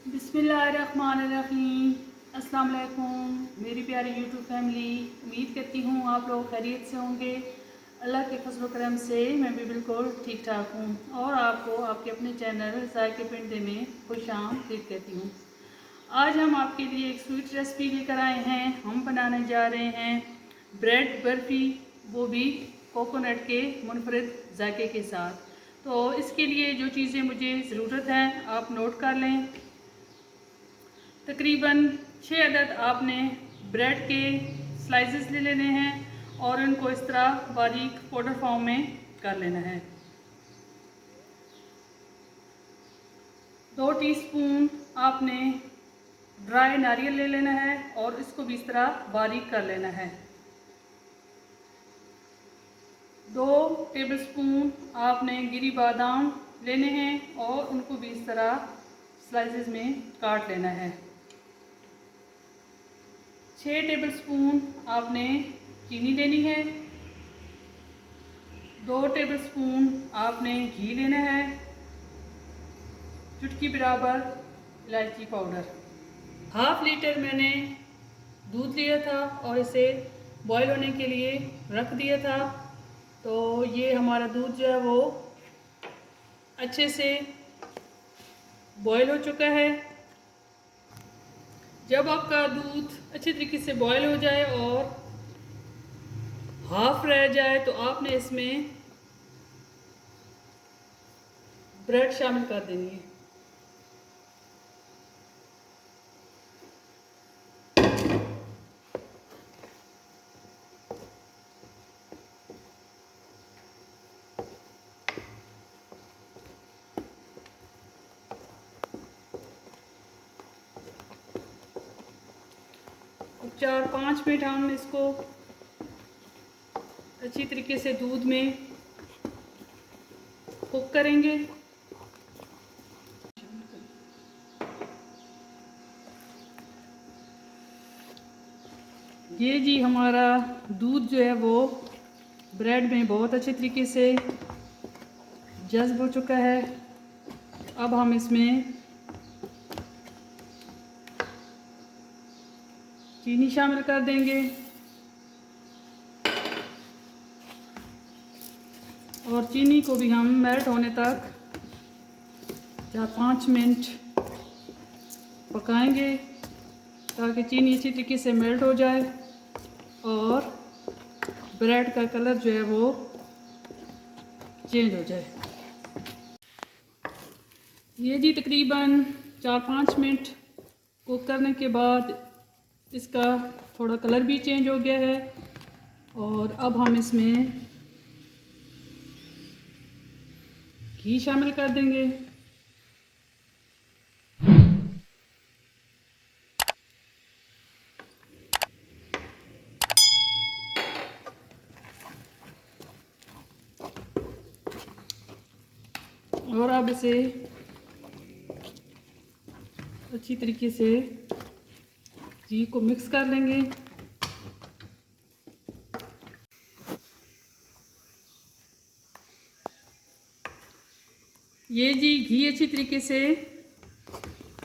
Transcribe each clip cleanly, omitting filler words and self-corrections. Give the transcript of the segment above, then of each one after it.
बिस्मिल्लाहिर्रहमानिर्रहीम। अस्सलाम वालेकुम मेरी प्यारी यूट्यूब फैमिली। उम्मीद करती हूँ आप लोग खैरियत से होंगे। अल्लाह के फजल करम से मैं भी बिल्कुल ठीक ठाक हूँ और आपको आपके अपने चैनल जायके पिंडे में खुशामदीद कहती हूँ। आज हम आपके लिए एक स्वीट रेसिपी लेकर आए हैं। हम बनाने जा रहे हैं ब्रेड बर्फ़ी, वो भी कोकोनट के मुनफरद जायके के साथ। तो इसके लिए जो चीज़ें मुझे ज़रूरत है आप नोट कर लें। तकरीबन 6 अदद आपने ब्रेड के स्लाइसेस ले लेने हैं और इनको इस तरह बारीक पाउडर फॉर्म में कर लेना है। 2 टीस्पून आपने ड्राई नारियल ले लेना है और इसको भी इस तरह बारीक कर लेना है। 2 टेबलस्पून आपने गिरी बादाम लेने हैं और उनको भी इस तरह स्लाइसेस में काट लेना है। 6 टेबलस्पून आपने चीनी लेनी है। 2 टेबलस्पून आपने घी लेना है। चुटकी बराबर इलायची पाउडर। हाफ लीटर मैंने दूध लिया था और इसे बॉईल होने के लिए रख दिया था। तो ये हमारा दूध जो है वो अच्छे से बॉईल हो चुका है। जब आपका दूध अच्छे तरीके से बॉईल हो जाए और हाफ रह जाए तो आपने इसमें ब्रेड शामिल कर देनी है। अब 4-5 मिनट हम इसको अच्छी तरीके से दूध में कुक करेंगे। ये जी हमारा दूध जो है वो ब्रेड में बहुत अच्छे तरीके से जज़्ब हो चुका है। अब हम इसमें चीनी शामिल कर देंगे और चीनी को भी हम मेल्ट होने तक 4-5 मिनट पकाएंगे ताकि चीनी अच्छी तरीके से मेल्ट हो जाए और ब्रेड का कलर जो है वो चेंज हो जाए। ये जी तकरीबन 4-5 मिनट कुक करने के बाद इसका थोड़ा कलर भी चेंज हो गया है और अब हम इसमें घी शामिल कर देंगे। और अब इसे अच्छी तरीके से घी को मिक्स कर लेंगे। ये जी घी अच्छी तरीके से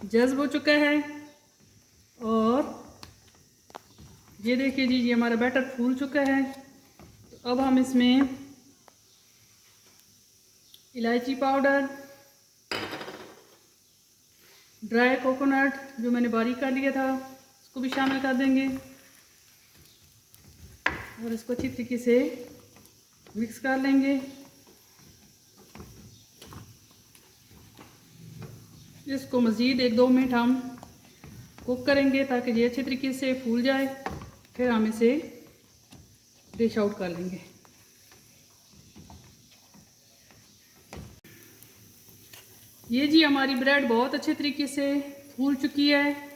जज़्ब हो चुका है और ये देखिए जी ये हमारा बैटर फूल चुका है। तो अब हम इसमें इलायची पाउडर, ड्राई कोकोनट जो मैंने बारीक कर लिया था उसको भी शामिल कर देंगे और इसको अच्छी तरीके से मिक्स कर लेंगे। इसको मज़ीद 1-2 मिनट हम कुक करेंगे ताकि ये अच्छे तरीके से फूल जाए। फिर हम इसे डिश आउट कर लेंगे। ये जी हमारी ब्रेड बहुत अच्छे तरीके से फूल चुकी है।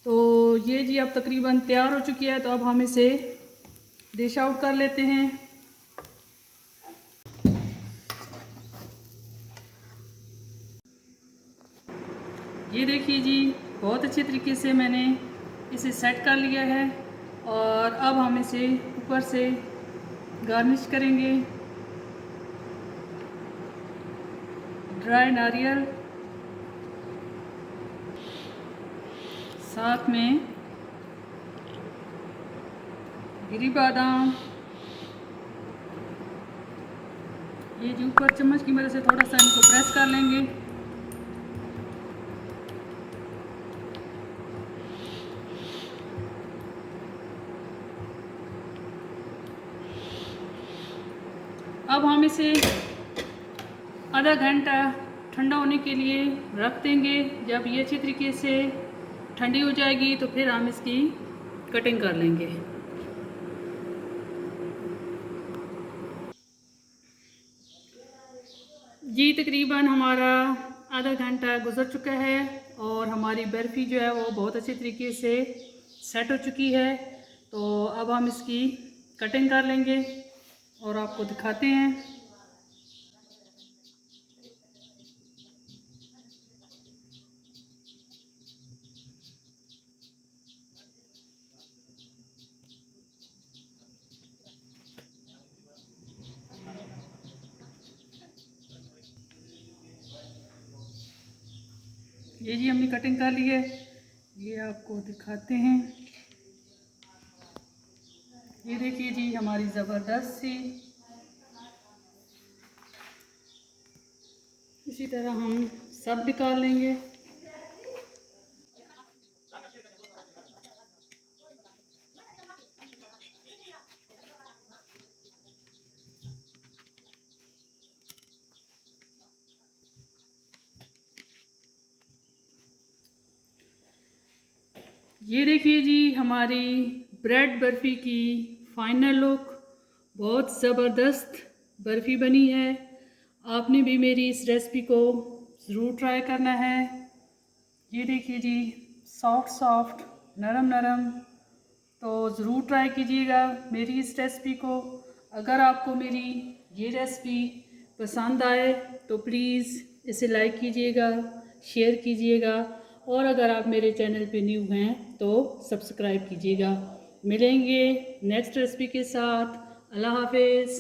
तो ये जी अब तकरीबन तैयार हो चुकी है। तो अब हम इसे डिश आउट कर लेते हैं। ये देखिए जी बहुत अच्छे तरीके से मैंने इसे सेट कर लिया है और अब हम इसे ऊपर से गार्निश करेंगे ड्राई नारियल साथ में गिरी बादाम। ये जो ऊपर चम्मच की मदद से थोड़ा सा इनको प्रेस कर लेंगे। अब हम इसे आधा घंटा ठंडा होने के लिए रख देंगे। जब ये अच्छी तरीके से ठंडी हो जाएगी तो फिर हम इसकी कटिंग कर लेंगे। जी तकरीबन हमारा आधा घंटा गुजर चुका है और हमारी बर्फ़ी जो है वो बहुत अच्छे तरीके से सेट हो चुकी है। तो अब हम इसकी कटिंग कर लेंगे और आपको दिखाते हैं। ये जी हमने कटिंग कर ली है, ये आपको दिखाते हैं। ये देखिए जी हमारी ज़बरदस्त सी। इसी तरह हम सब निकाल लेंगे। ये देखिए जी हमारी ब्रेड बर्फ़ी की फ़ाइनल लुक। बहुत ज़बरदस्त बर्फ़ी बनी है। आपने भी मेरी इस रेसिपी को ज़रूर ट्राई करना है। ये देखिए जी सॉफ्ट सॉफ्ट नरम नरम। तो ज़रूर ट्राई कीजिएगा मेरी इस रेसिपी को। अगर आपको मेरी ये रेसिपी पसंद आए तो प्लीज़ इसे लाइक कीजिएगा, शेयर कीजिएगा और अगर आप मेरे चैनल पे न्यू हैं तो सब्सक्राइब कीजिएगा। मिलेंगे नेक्स्ट रेसिपी के साथ। अल्लाह हाफिज़।